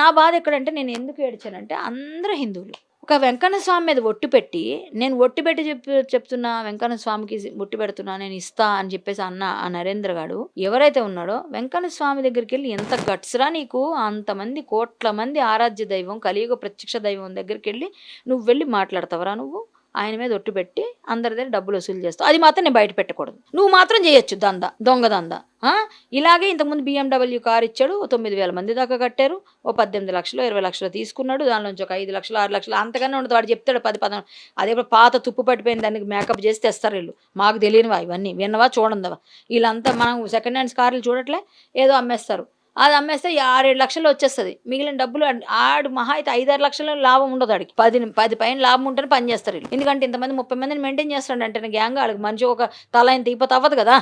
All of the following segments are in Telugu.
నా బాధ ఎక్కడంటే నేను ఎందుకు ఏడ్చానంటే అందరూ హిందువులు. ఒక వెంకన్న స్వామి మీద ఒట్టు పెట్టి, నేను ఒట్టు పెట్టి చెప్తున్నా వెంకన్న స్వామికి ఒట్టు పెడుతున్నా నేను ఇస్తా అని చెప్పేసి అన్న ఆ నరేంద్ర గాడు ఎవరైతే ఉన్నాడో వెంకన్న స్వామి దగ్గరికి వెళ్ళి ఎంత గట్స్రా నీకు, అంతమంది కోట్ల మంది ఆరాధ్య దైవం కలియుగ ప్రత్యక్ష దైవం దగ్గరికి వెళ్ళి నువ్వు వెళ్ళి మాట్లాడతావరా నువ్వు? ఆయన మీద ఒట్టు పెట్టి అందరి దగ్గర డబ్బులు వసూలు చేస్తావు. అది మాత్రం నేను బయట పెట్టకూడదు. నువ్వు మాత్రం చేయొచ్చు దందా, దొంగ దందా. ఇలాగే ఇంతకుముందు BMW కార్ ఇచ్చాడు, 9,000 మంది దాకా కట్టారు. ఓ 18 లక్షలు 20 లక్షలు తీసుకున్నాడు. దాని నుంచి ఒక 5 లక్షలు 6 లక్షలు అంతకన్నా ఉండదు. వాడు చెప్తాడు 10-15. అదే పాత తుప్పు పట్టిపోయిన దానికి మేకప్ చేసి తెస్తారు వీళ్ళు. మాకు తెలియనివా ఇవన్నీ, విన్నవా చూడండివా. వీళ్ళంతా మనం సెకండ్ హ్యాండ్స్ కార్లు చూడట్లే, ఏదో అమ్మేస్తారు. అది అమ్మేస్తే 6-7 లక్షలు వచ్చేస్తుంది. మిగిలిన డబ్బులు ఆడు మహా అయితే 5-6 లక్షల లాభం ఉండదు. ఆడికి 10 పైన లాభం ఉంటేనే పని చేస్తారు వీళ్ళు. ఎందుకంటే ఇంతమంది 30 మందిని మెయింటైన్ చేస్తాడు అంటే గ్యాంగ్. వాళ్ళకి మంచి ఒక తల ఇంత ఇప్పత అవ్వదు కదా,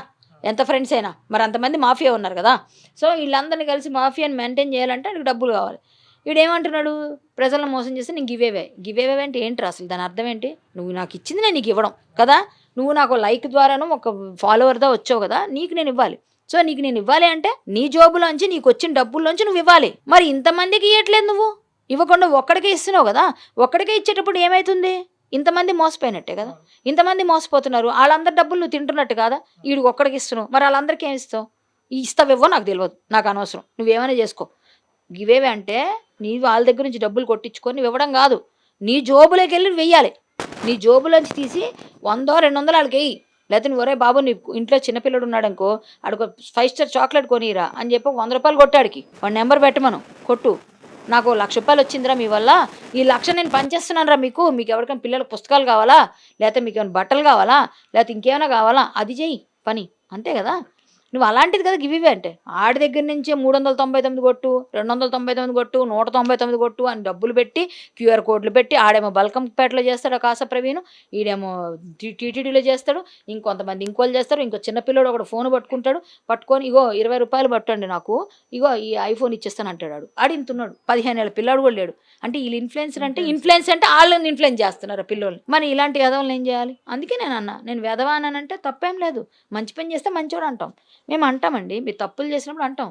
ఎంత ఫ్రెండ్స్ అయినా. మరి అంతమంది మాఫియా ఉన్నారు కదా. సో వీళ్ళందరినీ కలిసి మాఫియాని మెయింటైన్ చేయాలంటే ఆయనకు డబ్బులు కావాలి. వీడేమంటున్నాడు, ప్రజలను మోసం చేస్తే నేను గివేవే అంటే ఏంటి అసలు దాని అర్థం ఏంటి? నువ్వు నాకు ఇచ్చింది నేను నీకు ఇవ్వడం కదా. నువ్వు నాకు లైక్ ద్వారాను ఒక ఫాలోవర్దా వచ్చావు కదా, నీకు నేను ఇవ్వాలి. సో నీకు నేను ఇవ్వాలి అంటే నీ జోబులోంచి నీకు వచ్చిన డబ్బుల్లోంచి నువ్వు ఇవ్వాలి. మరి ఇంతమందికి ఇవ్వట్లేదు, నువ్వు ఇవ్వకుండా ఒక్కడికే ఇస్తున్నావు కదా. ఒక్కడికే ఇచ్చేటప్పుడు ఏమవుతుంది? ఇంతమంది మోసపోయినట్టే కదా. ఇంతమంది మోసపోతున్నారు, వాళ్ళందరి డబ్బులు నువ్వు తింటున్నట్టు కాదా. వీడికి ఒక్కడికి ఇస్తున్నావు, మరి వాళ్ళందరికీ ఏమి ఇస్తావు? ఇస్తావేవో నాకు తెలియదు, నాకు అనవసరం, నువ్వేమైనా చేసుకో. ఇవేవే అంటే నీ వాళ్ళ దగ్గర నుంచి డబ్బులు కొట్టించుకొని నువ్వు ఇవ్వడం కాదు, నీ జోబులోకి వెళ్ళి వెయ్యాలి. నీ జోబులోంచి తీసి 100-200 వాళ్ళకి వెయ్యి. లేకపోతే నువ్వు ఒరే బాబు నీ ఇంట్లో చిన్నపిల్లడు ఉన్నాడనుకో, ఆడికి 5 స్టార్ చాక్లెట్ కొనిరా అని చెప్పి 100 రూపాయలు కొట్టాడికి వాడి నెంబర్ పెట్టమను, కొట్టు. నాకు 1,00,000 రూపాయలు వచ్చిందిరా మీ వల్ల, ఈ 1,00,000 నేను పనిచేస్తున్నాను రా మీకు ఎవరికైనా పిల్లలకు పుస్తకాలు కావాలా, లేకపోతే మీకు ఏమైనా బట్టలు కావాలా, లేకపోతే ఇంకేమైనా కావాలా, అది చెయ్యి పని, అంతే కదా. నువ్వు అలాంటిది కదా గివ్ ఇవే అంటే. ఆడి దగ్గర నుంచే 399 కొట్టు, 299 కొట్టు, 199 కొట్టు అని డబ్బులు పెట్టి QR కోడ్లు పెట్టి, ఆడేమో బల్కంపేటలో చేస్తాడు కాస ప్రవీణ్, ఈడేమో టీటీడీలో చేస్తాడు, ఇంకొంతమంది ఇంకోళ్ళు చేస్తారు. ఇంకో చిన్నపిల్లడు ఒకడు ఫోన్ పట్టుకొని ఇగో 20 రూపాయలు పట్టండి నాకు, ఇగో ఈ ఐఫోన్ ఇచ్చేస్తాను అంటాడు. ఆడింతున్నాడు 15 ఏళ్ళ పిల్లాడు కూడా లేడు. అంటే వీళ్ళు ఇన్ఫ్లుయెన్స్ అంటే వాళ్ళని ఇన్ఫ్లుయెన్స్ చేస్తున్నారు పిల్లల్ని. మరి ఇలాంటి వెధవలను ఏం చేయాలి? అందుకే నేను వెధవా అనంటే తప్పేం లేదు. మంచి పని చేస్తే మంచోడు అంటాం, మేము అంటామండి. మీరు తప్పులు చేసినప్పుడు అంటాం.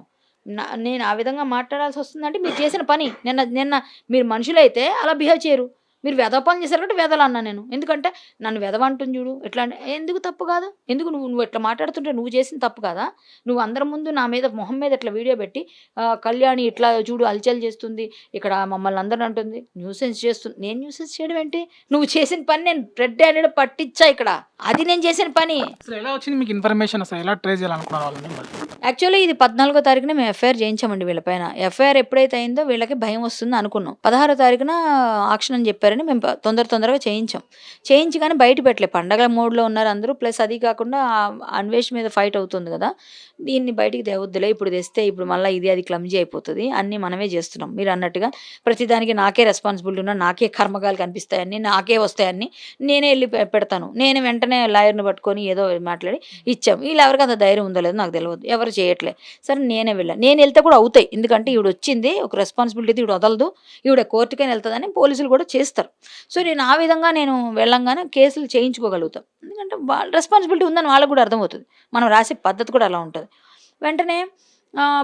నేను ఆ విధంగా మాట్లాడాల్సి వస్తుందంటే మీరు చేసిన పని. నిన్న మీరు మనుషులైతే అలా బిహేవ్ చేయరు. మీరు వెధవ పని చేశారు కాబట్టి వెధవలు అన్నా నేను. ఎందుకంటే నన్ను వెధవ అంటుంది చూడు ఎట్లా అంటే, ఎందుకు తప్పు కాదు? ఎందుకు నువ్వు ఎట్లా మాట్లాడుతుంటే నువ్వు చేసిన తప్పు కాదా? నువ్వు అందరి ముందు నా మీద మొహం మీద ఇట్లా వీడియో పెట్టి కళ్యాణి ఇట్లా చూడు అలచల్ చేస్తుంది, ఇక్కడ మమ్మల్ని అందరూ అంటుంది, న్యూసెన్స్ చేస్తుంది. నేను న్యూసెన్స్ చేయడం ఏంటి? నువ్వు చేసిన పని నేను రెడ్ హ్యాండెడ్ పట్టించా ఇక్కడ, అది నేను చేసిన పని. ఎలా వచ్చింది మీకు ఇన్ఫర్మేషన్? అసలు ఎలా ట్రేస్ చేయాలనుకున్నారు వాళ్ళని? యాక్చువల్లీ ఇది 14వ తారీఖున మేము ఎఫ్ఐఆర్ చేయించామండి వీళ్ళపైన. ఎఫ్ఐఆర్ ఎప్పుడైతే అయిందో వీళ్ళకి భయం వస్తుంది అనుకున్నాం. 16వ తారీఖున ఆక్షన్ అని చెప్పారని మేము తొందరగా చేయించి కానీ బయట పెట్టలే. పండగల మోడ్లో ఉన్నారు అందరూ. ప్లస్ అది కాకుండా అన్వేష్ మీద ఫైట్ అవుతుంది కదా, దీన్ని బయటికి తేవద్దులే, ఇప్పుడు తెస్తే ఇప్పుడు మళ్ళీ ఇది అది క్లమ్జీ అయిపోతుంది, అన్నీ మనమే చేస్తున్నాం. మీరు అన్నట్టుగా ప్రతిదానికి నాకే రెస్పాన్సిబిలిటీ ఉన్నా, నాకే కర్మగాలు కనిపిస్తాయని, నాకే వస్తాయని నేనే వెళ్ళి పెడతాను. నేను వెంటనే లాయర్ని పట్టుకొని ఏదో మాట్లాడి ఇచ్చాం. వీళ్ళు ఎవరికి అంత ధైర్యం ఉందో లేదో నాకు తెలియదు, ఎవరు చేయట్లే. సరే నేనే వెళ్ళాను. నేను వెళ్తే కూడా అవుతాయి, ఎందుకంటే ఈవిడ వచ్చింది ఒక రెస్పాన్సిబిలిటీ, ఈవిడ వదలదు, ఈవిడ కోర్టుకైనా వెళ్తుందని పోలీసులు కూడా చేస్తారు. సో నేను ఆ విధంగా నేను వెళ్ళంగానే కేసులు చేయించుకోగలుగుతాం. ఎందుకంటే వాళ్ళ రెస్పాన్సిబిలిటీ ఉందని వాళ్ళకు కూడా అర్థమవుతుంది. మనం రాసే పద్ధతి కూడా అలా ఉంటుంది. వెంటనే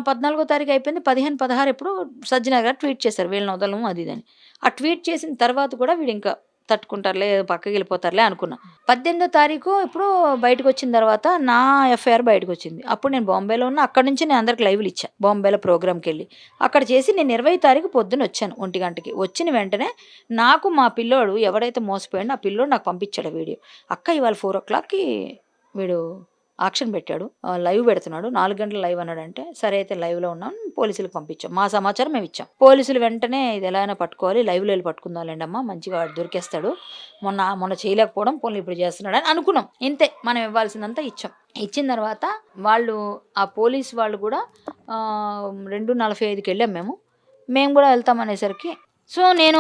14వ తారీఖు అయిపోయింది. 15, 16 ఎప్పుడు సజ్జన గారు ట్వీట్ చేశారు వీళ్ళని వదలము అది ఇదని. ఆ ట్వీట్ చేసిన తర్వాత కూడా వీడు ఇంకా తట్టుకుంటారులే, పక్కకి వెళ్ళిపోతారులే అనుకున్నా. 18వ తారీఖు ఇప్పుడు బయటకు వచ్చిన తర్వాత నా ఎఫ్ఐఆర్ బయటకు వచ్చింది. అప్పుడు నేను బాంబేలో ఉన్నా. అక్కడ నుంచి నేను అందరికి లైవ్లు ఇచ్చాను. బాంబేలో ప్రోగ్రామ్కి వెళ్ళి అక్కడ చేసి నేను 20వ తారీఖు పొద్దున వచ్చాను 1 గంటకి. వచ్చిన వెంటనే నాకు మా పిల్లోడు ఎవడైతే మోసపోయాడో ఆ పిల్లోడు నాకు పంపించాడు వీడియో. అక్క ఇవాళ 4 o'clockకి వీడు ఆక్షన్ పెట్టాడు, లైవ్ పెడుతున్నాడు, 4 గంటల లైవ్ అన్నాడంటే సరే అయితే లైవ్లో ఉన్నాం, పోలీసులకు పంపించాం. మా సమాచారం మేము ఇచ్చాం. పోలీసులు వెంటనే ఇది ఎలా అయినా పట్టుకోవాలి, లైవ్లో వెళ్ళి పట్టుకుందాంలేండి అమ్మ, మంచిగా వాడు దొరికేస్తాడు, మొన్న చేయలేకపోవడం పోనీ ఇప్పుడు చేస్తున్నాడు అని అనుకున్నాం. ఇంతే, మనం ఇవ్వాల్సిందంతా ఇచ్చాం. ఇచ్చిన తర్వాత వాళ్ళు ఆ పోలీసు వాళ్ళు కూడా 2:45కి వెళ్ళాం మేము కూడా వెళ్తామనేసరికి, సో నేను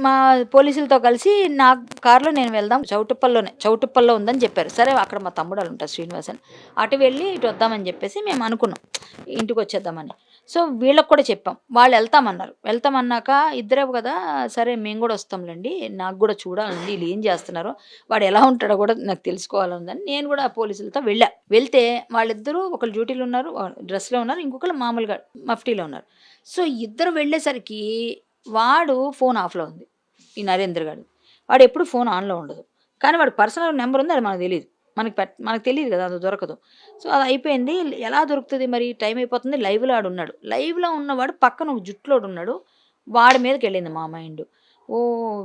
మా పోలీసులతో కలిసి నా కారులో నేను వెళ్దాం, చౌటుప్పల్లో ఉందని చెప్పారు. సరే అక్కడ మా తమ్ముడు వాళ్ళు ఉంటారు శ్రీనివాస్ అని, అటు వెళ్ళి ఇటు వద్దామని చెప్పేసి మేము అనుకున్నాం, ఇంటికి వచ్చేద్దామని. సో వీళ్ళకి కూడా చెప్పాం, వాళ్ళు వెళ్తామన్నాక ఇద్దరే కదా, సరే మేము కూడా వస్తాంలేండి, నాకు కూడా చూడాలండి వీళ్ళు ఏం చేస్తున్నారో, వాడు ఎలా ఉంటాడో కూడా నాకు తెలుసుకోవాలని నేను కూడా పోలీసులతో వెళ్తే వాళ్ళిద్దరూ ఒకళ్ళు డ్యూటీలో ఉన్నారు, డ్రెస్లో ఉన్నారు, ఇంకొకరు మామూలుగా మఫ్టీలో ఉన్నారు. సో ఇద్దరు వెళ్ళేసరికి వాడు ఫోన్ ఆఫ్లో ఉంది, ఈ నరేంద్ర గారు. వాడు ఎప్పుడు ఫోన్ ఆన్లో ఉండదు, కానీ వాడు పర్సనల్ నెంబర్ ఉంది, అది మనకు తెలియదు, మనకు తెలియదు కదా, అది దొరకదు. సో అది అయిపోయింది. ఎలా దొరుకుతుంది మరి, టైం అయిపోతుంది. లైవ్లో ఆడు ఉన్నాడు, లైవ్లో ఉన్నవాడు పక్కన ఒక జుట్టులోడు ఉన్నాడు, వాడి మీదకి వెళ్ళింది మా మైండ్. ఓ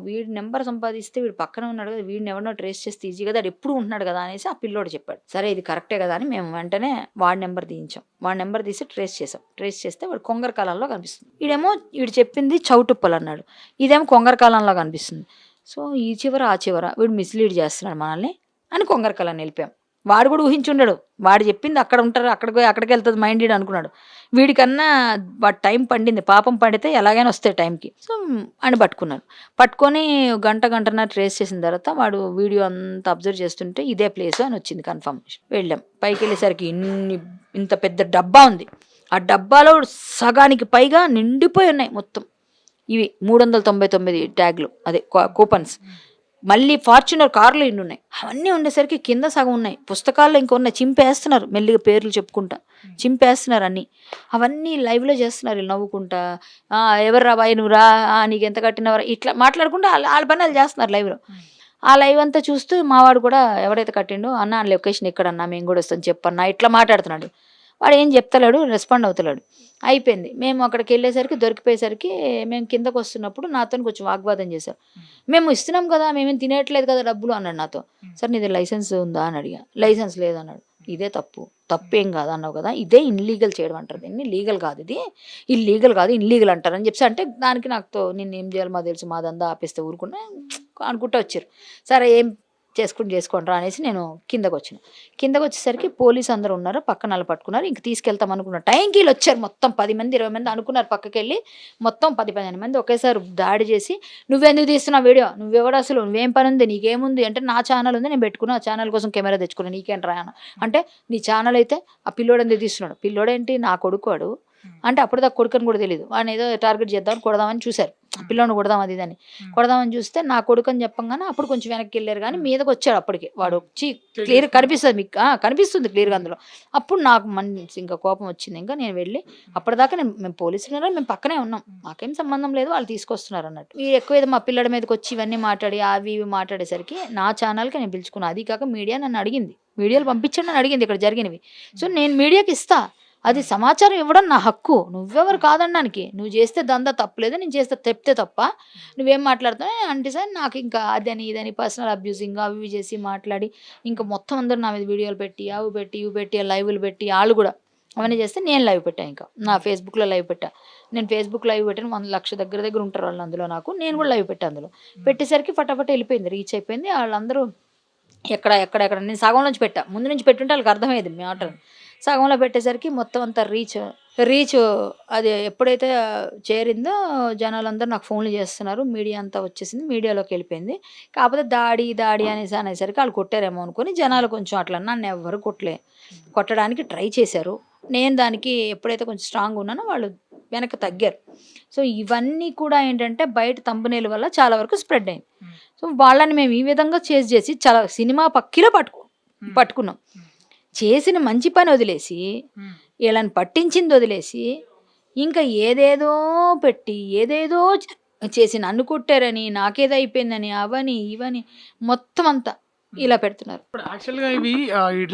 వీడి నెంబర్ సంపాదిస్తే వీడు పక్కన ఉన్నాడు కదా, వీడిని ఎవరినో ట్రేస్ చేస్తే ఈజీ కదా, అది ఎప్పుడు ఉంటున్నాడు కదా అనేసి ఆ పిల్లోడు చెప్పాడు. సరే ఇది కరెక్టే కదా అని మేము వెంటనే వాడి నెంబర్ తీయించాం. వాడి నెంబర్ తీసి ట్రేస్ చేసాం. ట్రేస్ చేస్తే వాడు కొంగర కాలంలో కనిపిస్తుంది. వీడేమో వీడు చెప్పింది చౌటుప్పలు అన్నాడు, ఇదేమో కొంగర కాలంలో కనిపిస్తుంది. సో ఈ చివర ఆ చివర వీడు మిస్లీడ్ చేస్తున్నాడు మనల్ని అని కొంగర కాలాన్ని వెళ్ళిపోయాం. వాడు కూడా ఊహించుండడు, వాడు చెప్పింది అక్కడ ఉంటారు, అక్కడికి వెళ్తుంది మైండ్ వీడు అనుకున్నాడు. వీడికన్నా వాడు టైం పండింది, పాపం పండితే ఎలాగైనా వస్తాయి టైంకి. సో అని పట్టుకొని గంటన్నర ట్రేస్ చేసిన తర్వాత వాడు వీడియో అంతా అబ్జర్వ్ చేస్తుంటే ఇదే ప్లేస్ అని వచ్చింది కన్ఫర్మేషన్. వెళ్ళాం. పైకి వెళ్ళేసరికి ఇంత పెద్ద డబ్బా ఉంది. ఆ డబ్బాలో సగానికి పైగా నిండిపోయి ఉన్నాయి మొత్తం. ఇవి 399 ట్యాగ్లు, అదే కూపన్స్. మళ్ళీ ఫార్చునర్ కార్లు ఇన్ని ఉన్నాయి. అవన్నీ ఉండేసరికి కింద సగం ఉన్నాయి, పుస్తకాల్లో ఇంకో ఉన్నాయి. చింపేస్తున్నారు, మెల్లిగా పేర్లు చెప్పుకుంటా చింపేస్తున్నారు అన్నీ. అవన్నీ లైవ్లో చేస్తున్నారు వీళ్ళు నవ్వుకుంటా. ఎవరు రా బాయ్ నువ్వు రా, నీకు ఎంత కట్టినవరా, ఇట్లా మాట్లాడుకుంటూ వాళ్ళ పని వాళ్ళు చేస్తున్నారు లైవ్లో. ఆ లైవ్ అంతా చూస్తూ మావాడు కూడా ఎవడైతే కట్టిండో అన్న లొకేషన్ ఎక్కడన్నా మేము కూడా వస్తాం చెప్పన్నా ఇట్లా మాట్లాడుతున్నాడు. వాడు ఏం చెప్తలేడు, రెస్పాండ్ అవుతలేడు. అయిపోయింది. మేము అక్కడికి వెళ్ళేసరికి దొరికిపోయేసరికి మేము కిందకు వస్తున్నప్పుడు నాతో కొంచెం వాగ్వాదం చేశారు. మేము ఇస్తున్నాం కదా, మేమేం తినేయట్లేదు కదా డబ్బులు అన్నాడు నాతో. సార్ నీది లైసెన్స్ ఉందా అని అడిగా. లైసెన్స్ లేదన్నాడు. ఇదే తప్పేం కాదు అన్నావు కదా, ఇదే ఇన్లీగల్ చేయడం అంటారు, దీన్ని లీగల్ కాదు, ఇది ఇల్లీగల్ కాదు ఇన్లీగల్ అంటారు అని చెప్పి అంటే దానికి నాకుతో నేను ఏం చేయాలి మాకు తెలుసు, మాదంతా ఆపేస్తే ఊరుకున్నా అనుకుంటూ వచ్చారు. సరే ఏం చేసుకోండి రా అనేసి నేను కిందకు వచ్చేసరికి పోలీసు అందరూ ఉన్నారు, పక్కన వాళ్ళు పట్టుకున్నారు. ఇంక తీసుకెళ్తాం అనుకున్న టైంకి వీళ్ళు వచ్చారు. మొత్తం 10 మంది 20 మంది అనుకున్నారు. పక్కకి వెళ్ళి మొత్తం 10-15 మంది ఒకేసారి దాడి చేసి నువ్వెందుకు తీస్తున్నావు వీడియో, నువ్వెవడు అసలు, నువ్వేం పని ఉంది, నీకేముంది అంటే నా ఛానల్ ఉంది నేను పెట్టుకున్నా, ఆ ఛానల్ కోసం కెమెరా తెచ్చుకున్నా, నీకేంట్రా అంటే నీ ఛానల్ అయితే ఆ పిల్లోడు ఎందుకు తీస్తున్నాడు, పిల్లోడేంటి నా కొడుకు వాడు అంటే అప్పుడు దాకా కొడుకుని కూడా తెలియదు. వాడిని ఏదో టార్గెట్ చేద్దామని కొడదామని చూశారు, పిల్లోని కొడదాం అది ఇదని కొడదామని చూస్తే నా కొడుకు అని చెప్పంగానే అప్పుడు కొంచెం వెనక్కి వెళ్ళారు. కానీ మీదకి వచ్చాడు. అప్పటికి వాడు వచ్చి క్లియర్ కనిపిస్తుంది, మీకు కనిపిస్తుంది క్లియర్గా అందులో. అప్పుడు నాకు ఇంకా కోపం వచ్చింది. ఇంకా నేను వెళ్ళి అప్పటిదాకా మేము పోలీసులు మేము పక్కనే ఉన్నాం, మాకేం సంబంధం లేదు, వాళ్ళు తీసుకొస్తున్నారు అన్నట్టు. వీడు ఎక్కువ ఏదో మా పిల్లడి మీదకి వచ్చి ఇవన్నీ మాట్లాడి అవి ఇవి మాట్లాడేసరికి నా ఛానల్కి నేను పిలుచుకున్నాను. అది కాక మీడియా నన్ను అడిగింది, వీడియోలు పంపించండి అని అడిగింది ఇక్కడ జరిగినవి. సో నేను మీడియాకి ఇస్తా, అది సమాచారం ఇవ్వడం నా హక్కు, నువ్వెవరు కాదనడానికి. నువ్వు చేస్తే దందా తప్పలేదు, నేను చేస్తే తెప్పితే తప్ప నువ్వేం మాట్లాడుతున్నావు అంటే సార్ నాకు ఇంకా అదని ఇదని పర్సనల్ అబ్యూజింగ్ అవి ఇవి చేసి మాట్లాడి ఇంకా మొత్తం అందరూ నా మీద వీడియోలు పెట్టి అవి పెట్టి ఇవి పెట్టి లైవ్లు పెట్టి వాళ్ళు కూడా అవన్నీ చేస్తే నేను లైవ్ పెట్టాను. ఇంకా నా ఫేస్బుక్లో లైవ్ పెట్టా. నేను ఫేస్బుక్ లైవ్ పెట్టాను, 100 లక్షల దగ్గర ఉంటారు వాళ్ళు అందులో. నేను కూడా లైవ్ పెట్టాను. అందులో పెట్టేసరికి ఫటాఫట్ వెళ్ళిపోయింది, రీచ్ అయిపోయింది. వాళ్ళందరూ ఎక్కడ నేను సగంలోంచి పెట్టా, ముందు నుంచి పెట్టుంటే వాళ్ళకి అర్థమయ్యేది మ్యాటర్. సగంలో పెట్టేసరికి మొత్తం అంతా రీచ్ అది ఎప్పుడైతే చేరిందో జనాలందరూ నాకు ఫోన్లు చేస్తున్నారు, మీడియా అంతా వచ్చేసింది, మీడియాలోకి వెళ్ళిపోయింది. కాకపోతే దాడి అనేసరికి వాళ్ళు కొట్టారేమో అనుకుని జనాలు కొంచెం అట్లా, నన్ను ఎవరు కొట్టడానికి ట్రై చేశారు. నేను దానికి ఎప్పుడైతే కొంచెం స్ట్రాంగ్ ఉన్నానో వాళ్ళు వెనక్కి తగ్గారు. సో ఇవన్నీ కూడా ఏంటంటే బయట తంబనేల వల్ల చాలా వరకు స్ప్రెడ్ అయింది. సో వాళ్ళని మేము ఈ విధంగా చేసి చాలా సినిమా పక్కిలో పట్టుకున్నాం. చేసిన మంచి పని వదిలేసి వీళ్ళని పట్టించింది వదిలేసి ఇంకా ఏదేదో పెట్టి ఏదేదో చేసి నన్ను కొట్టారని నాకేదో అయిపోయిందని అవని ఇవని మొత్తం అంతా ఇలా పెడుతున్నారు. ఇప్పుడు యాక్చువల్గా ఇవి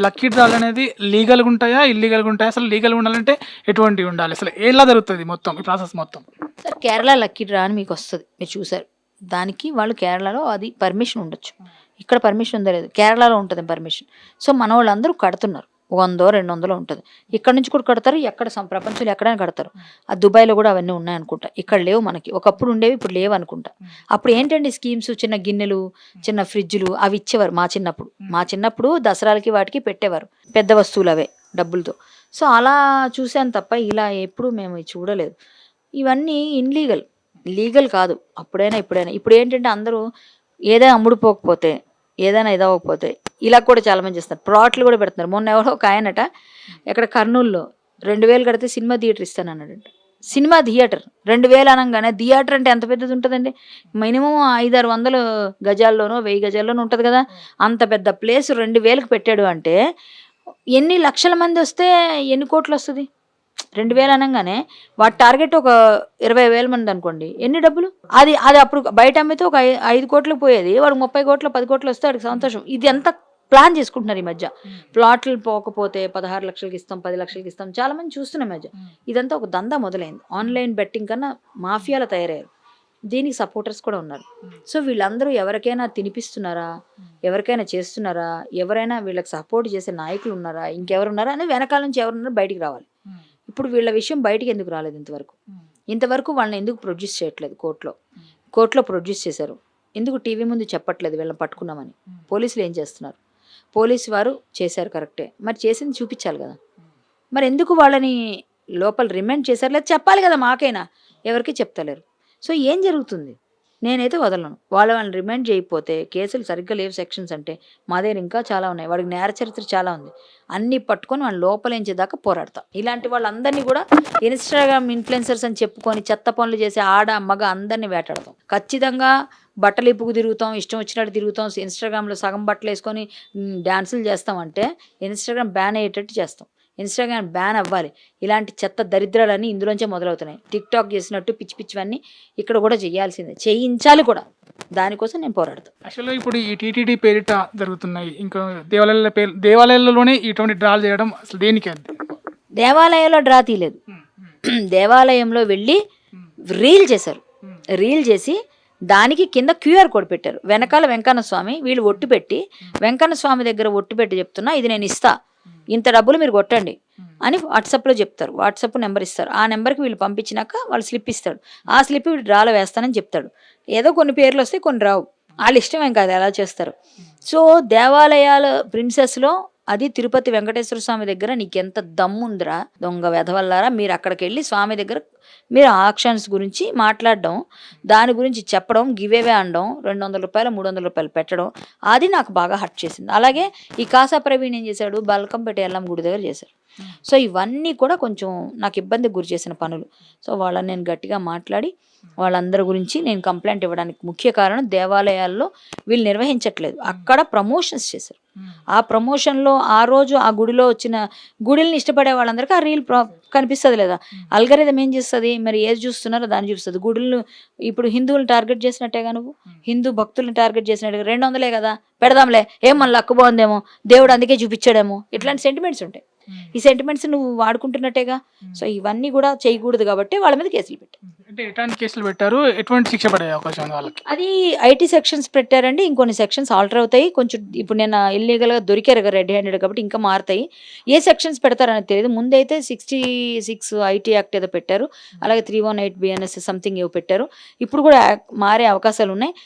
లక్కీ డ్రాలు అనేది లీగల్గా ఉంటాయా ఇల్లీగల్గా ఉంటాయా, అసలు లీగల్గా ఉండాలంటే ఎటువంటివి ఉండాలి, అసలు ఎలా జరుగుతుంది మొత్తం ఈ ప్రాసెస్ మొత్తం? సార్ కేరళ లక్కీ డ్రా అని మీకు వస్తుంది, మీరు చూసారు. దానికి వాళ్ళు కేరళలో అది పర్మిషన్ ఉండొచ్చు, ఇక్కడ పర్మిషన్ ఉందో లేదు, కేరళలో ఉంటుంది పర్మిషన్. సో మన వాళ్ళందరూ కడుతున్నారు, 100-200 ఉంటుంది. ఇక్కడ నుంచి కూడా కడతారు, ఎక్కడ ప్రపంచంలో ఎక్కడైనా కడతారు. ఆ దుబాయ్లో కూడా అవన్నీ ఉన్నాయనుకుంటా, ఇక్కడ లేవు మనకి. ఒకప్పుడు ఉండేవి, ఇప్పుడు లేవు అనుకుంటా. అప్పుడు ఏంటండి స్కీమ్స్, చిన్న గిన్నెలు చిన్న ఫ్రిడ్జ్లు అవి ఇచ్చేవారు మా చిన్నప్పుడు దసరాలకి వాటికి పెట్టేవారు, పెద్ద వస్తువులు అవే డబ్బులతో. సో అలా చూసాను తప్ప ఇలా ఎప్పుడు మేము చూడలేదు. ఇవన్నీ లీగల్ కాదు అప్పుడైనా ఇప్పుడైనా. ఇప్పుడు ఏంటంటే అందరూ ఏదైనా అమ్ముడుపోకపోతే ఏదైనా ఇదవ్వకపోతే ఇలా కూడా చాలా మంది చేస్తారు, ప్లాట్లు కూడా పెడుతున్నారు. మొన్న ఎవరో ఒక ఆయనట ఎక్కడ కర్నూలులో 2000 కడితే సినిమా థియేటర్ ఇస్తానన్నాడంట. సినిమా థియేటర్ 2000 అనగానే థియేటర్ అంటే ఎంత పెద్దది ఉంటుందండి, మినిమం 500-600 గజాల్లోనో 1000 గజాల్లోనో ఉంటుంది కదా. అంత పెద్ద ప్లేస్ 2000కి పెట్టాడు అంటే ఎన్ని లక్షల మంది వస్తే ఎన్ని కోట్లు వస్తుంది. 2,000 అనగానే వాటి టార్గెట్ ఒక 20,000 మంది అనుకోండి, ఎన్ని డబ్బులు? అది అది అప్పుడు బయట అమ్మితే ఒక 5 కోట్లకు పోయేది, వాడు 30 కోట్లు 10 కోట్లు వస్తే వాడికి సంతోషం. ఇది ఎంత ప్లాన్ చేసుకుంటున్నారు ఈ మధ్య. ప్లాట్లు పోకపోతే 16 లక్షలకి ఇస్తాం, 10 లక్షలకి ఇస్తాం, చాలా మంది చూస్తున్నాం మధ్య. ఇదంతా ఒక దందా మొదలైంది. ఆన్లైన్ బెట్టింగ్ కన్నా మాఫియాల తయారయ్యారు. దీనికి సపోర్టర్స్ కూడా ఉన్నారు. సో వీళ్ళందరూ ఎవరికైనా తినిపిస్తున్నారా, ఎవరికైనా చేస్తున్నారా, ఎవరైనా వీళ్ళకి సపోర్ట్ చేసే నాయకులు ఉన్నారా, ఇంకెవరున్నారా అని వెనకాల నుంచి ఎవరున్నారో బయటికి రావాలి. ఇప్పుడు వీళ్ళ విషయం బయటికి ఎందుకు రాలేదు ఇంతవరకు వాళ్ళని ఎందుకు ప్రొడ్యూస్ చేయట్లేదు? కోర్టులో ప్రొడ్యూస్ చేశారు, ఎందుకు టీవీ ముందు చెప్పట్లేదు వీళ్ళని పట్టుకున్నామని? పోలీసులు ఏం చేస్తున్నారు? పోలీసు వారు చేశారు కరెక్టే, మరి చేసింది చూపించాలి కదా. మరి ఎందుకు వాళ్ళని లోపల రిమైండ్ చేశారు? లేదా చెప్పాలి కదా మాకైనా, ఎవరికి చెప్తలేరు. సో ఏం జరుగుతుంది? నేనైతే వదలను. వాళ్ళని రిమైండ్ చేయకపోతే, కేసులు సరిగ్గా లేవు సెక్షన్స్ అంటే మా దగ్గర ఇంకా చాలా ఉన్నాయి, వాడికి నేర చరిత్ర చాలా ఉంది, అన్నీ పట్టుకొని వాళ్ళని లోపలించేదాకా పోరాడతా. ఇలాంటి వాళ్ళందరినీ కూడా ఇన్స్టాగ్రామ్ ఇన్ఫ్లుయెన్సర్స్ అని చెప్పుకొని చెత్త పనులు చేసే ఆడ మగ అందరినీ వేటాడతాం. ఖచ్చితంగా బట్టలు ఇప్పుకు తిరుగుతాం, ఇష్టం వచ్చినట్టు తిరుగుతాం, ఇన్స్టాగ్రామ్లో సగం బట్టలు వేసుకొని డ్యాన్సులు చేస్తామంటే ఇన్స్టాగ్రామ్ బ్యాన్ అయ్యేటట్టు చేస్తాం. ఇన్స్టాగ్రామ్ బ్యాన్ అవ్వాలి. ఇలాంటి చెత్త దరిద్రాలన్నీ ఇందులోంచే మొదలవుతున్నాయి. టిక్టాక్ చేసినట్టు పిచ్చి పిచ్చివన్నీ ఇక్కడ కూడా చేయాల్సిందే, చేయించాలి కూడా. దానికోసం నేను పోరాడతాను. యాక్చువల్గా ఇప్పుడు ఈ టీటీడీ పేరిట జరుగుతున్నాయి, ఇంకా దేవాలయాల్లోనే ఇటువంటి డ్రాలు చేయడం అసలు దేనికి? అంతే దేవాలయంలో డ్రా తీయలేదు, దేవాలయంలో వెళ్ళి రీల్ చేశారు. రీల్ చేసి దానికి కింద క్యూఆర్ కోడ్ పెట్టారు. వెనకాల వెంకన్న స్వామి, వీళ్ళు ఒట్టు పెట్టి వెంకన్న స్వామి దగ్గర ఒట్టు పెట్టి చెప్తున్నా, ఇది నేను ఇస్తా, ఇంత డబ్బులు మీరు కొట్టండి అని వాట్సాప్లో చెప్తారు. వాట్సాప్ నెంబర్ ఇస్తారు. ఆ నెంబర్కి వీళ్ళు పంపించినాక వాళ్ళు స్లిప్ ఇస్తాడు. ఆ స్లిప్ వీళ్ళు డ్రాలో వేస్తానని చెప్తాడు. ఏదో కొన్ని పేర్లు వస్తాయి, కొన్ని రావు. వాళ్ళ ఇష్టం ఏం కాదు ఎలా చేస్తారు. సో దేవాలయాల ప్రిన్సెస్లో అది తిరుపతి వెంకటేశ్వర స్వామి దగ్గర నీకెంత దమ్ముందిరా దొంగ వెధవల్లారా, మీరు అక్కడికి వెళ్ళి స్వామి దగ్గర మీరు ఆక్షన్స్ గురించి మాట్లాడడం, దాని గురించి చెప్పడం, గివేవే అనడం, 200 రూపాయలు 300 రూపాయలు పెట్టడం, అది నాకు బాగా హర్ట్ చేసింది. అలాగే ఈ కాసా ప్రవీణ్ ఏం చేశాడు, బల్కంపేట ఎల్లమ్మ గుడి దగ్గర చేశారు. సో ఇవన్నీ కూడా కొంచెం నాకు ఇబ్బందికి గురి చేసిన పనులు. సో వాళ్ళని నేను గట్టిగా మాట్లాడి వాళ్ళందరి గురించి నేను కంప్లైంట్ ఇవ్వడానికి ముఖ్య కారణం, దేవాలయాల్లో వీళ్ళు నిర్వహించట్లేదు, అక్కడ ప్రమోషన్స్ చేశారు. ఆ ప్రమోషన్లో ఆ రోజు ఆ గుడిలో వచ్చిన గుడిల్ని ఇష్టపడే వాళ్ళందరికీ ఆ రీల్ కనిపిస్తుంది లేదా? అల్గరిథం ఏం చేస్తుంది మరి, ఏది చూస్తున్నారో దాన్ని చూస్తుంది. గుడులను ఇప్పుడు హిందువులను టార్గెట్ చేసినట్టేగా, నువ్వు హిందూ భక్తులను టార్గెట్ చేసినట్టుగా 200 కదా పెడదాంలే, ఏం మళ్ళీ అక్కు బాగుందేమో, దేవుడు అందుకే చూపించాడేమో, ఇట్లాంటి సెంటిమెంట్స్ ఉంటాయి. ఈ సెంటిమెంట్స్ నువ్వు వాడుకుంటున్నట్టేగా. సో ఇవన్నీ కూడా చేయకూడదు కాబట్టి వాళ్ళ మీద కేసులు పెట్టారు. అంటే ఎట్లాంటి కేసులు పెట్టారు, ఎటువంటి శిక్ష పడే అవకాశం ఉంది వాళ్ళకి? అది ఐటీ సెక్షన్స్ పెట్టారండి, ఇంకొన్ని సెక్షన్స్ ఆల్టర్ అవుతాయి కొంచెం. ఇప్పుడు నేను ఇల్లీగల్గా దొరికారు రెడ్ హ్యాండెడ్ కాబట్టి ఇంకా మారుతాయి. ఏ సెక్షన్స్ పెడతారనేది తెలియదు. ముందైతే 66 ఐటీ యాక్ట్ ఏదో పెట్టారు, అలాగే 318 BNS సంథింగ్ ఏవో పెట్టారు. ఇప్పుడు కూడా మారే అవకాశాలు ఉన్నాయి.